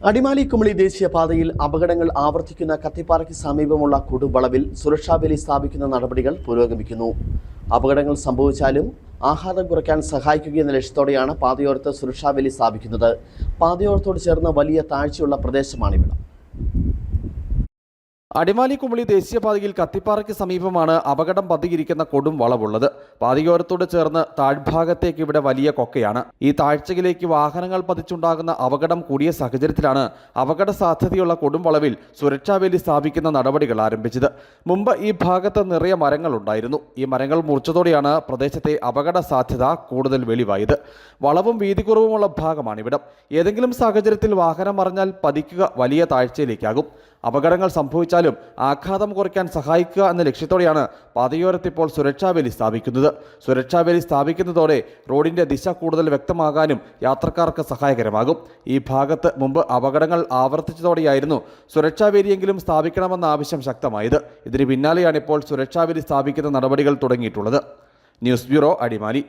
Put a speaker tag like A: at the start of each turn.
A: അടിമാലി കുമളി ദേശീയപാതയിൽ അപകടങ്ങൾ ആവർത്തിക്കുന്ന കത്തിപ്പാറയ്ക്ക് സമീപമുള്ള കൊടുംവളവിൽ സുരക്ഷാവേലി സ്ഥാപിക്കുന്ന നടപടികൾ പുരോഗമിക്കുന്നു. അപകടങ്ങൾ സംഭവിച്ചാലും ആഘാതം കുറയ്ക്കാൻ സഹായിക്കുകയെന്ന ലക്ഷ്യത്തോടെയാണ് പാതയോരത്ത് സുരക്ഷാവേലി സ്ഥാപിക്കുന്നത്. പാതയോരത്തോട് ചേർന്ന് വലിയ താഴ്ചയുള്ള പ്രദേശമാണിവിടം.
B: അടിമാലി കുമളി ദേശീയപാതയിൽ കത്തിപ്പാറയ്ക്ക് സമീപമാണ് അപകടം പതിയിരിക്കുന്ന കൊടും വളവുള്ളത്. പാതയോരത്തോട് ചേർന്ന് താഴ്ഭാഗത്തേക്ക് ഇവിടെ വലിയ കൊക്കയാണ്. ഈ താഴ്ചയിലേക്ക് വാഹനങ്ങൾ പതിച്ചുണ്ടാകുന്ന അപകടം കൂടിയ സാഹചര്യത്തിലാണ് അപകട സാധ്യതയുള്ള കൊടും വളവിൽ സുരക്ഷാവേലി സ്ഥാപിക്കുന്ന നടപടികൾ ആരംഭിച്ചത്. മുമ്പ് ഈ ഭാഗത്ത് നിറയെ മരങ്ങൾ ഉണ്ടായിരുന്നു. ഈ മരങ്ങൾ മുറിച്ചതോടെയാണ് പ്രദേശത്തെ അപകട സാധ്യത കൂടുതൽ വെളിവായത്. വളവും വീതി കുറവുമുള്ള ഭാഗമാണിവിടം. ഏതെങ്കിലും സാഹചര്യത്തിൽ വാഹനം മറിഞ്ഞാൽ പതിക്കുക വലിയ താഴ്ചയിലേക്കാകും. അപകടങ്ങൾ സംഭവിച്ചാലും ആഘാതം കുറയ്ക്കാൻ സഹായിക്കുക എന്ന ലക്ഷ്യത്തോടെയാണ് പാതയോരത്ത് ഇപ്പോൾ സുരക്ഷാവേലി സ്ഥാപിക്കുന്നത്. സുരക്ഷാവേലി സ്ഥാപിക്കുന്നതോടെ റോഡിന്റെ ദിശ കൂടുതൽ വ്യക്തമാകാനും യാത്രക്കാർക്ക് സഹായകരമാകും. ഈ ഭാഗത്ത് മുമ്പ് അപകടങ്ങൾ ആവർത്തിച്ചതോടെയായിരുന്നു സുരക്ഷാവേലിയെങ്കിലും സ്ഥാപിക്കണമെന്ന ആവശ്യം ശക്തമായത്. ഇതിന് പിന്നാലെയാണ് ഇപ്പോൾ സുരക്ഷാവേലി സ്ഥാപിക്കുന്ന നടപടികൾ തുടങ്ങിയിട്ടുള്ളത്. News bureau, Adimali.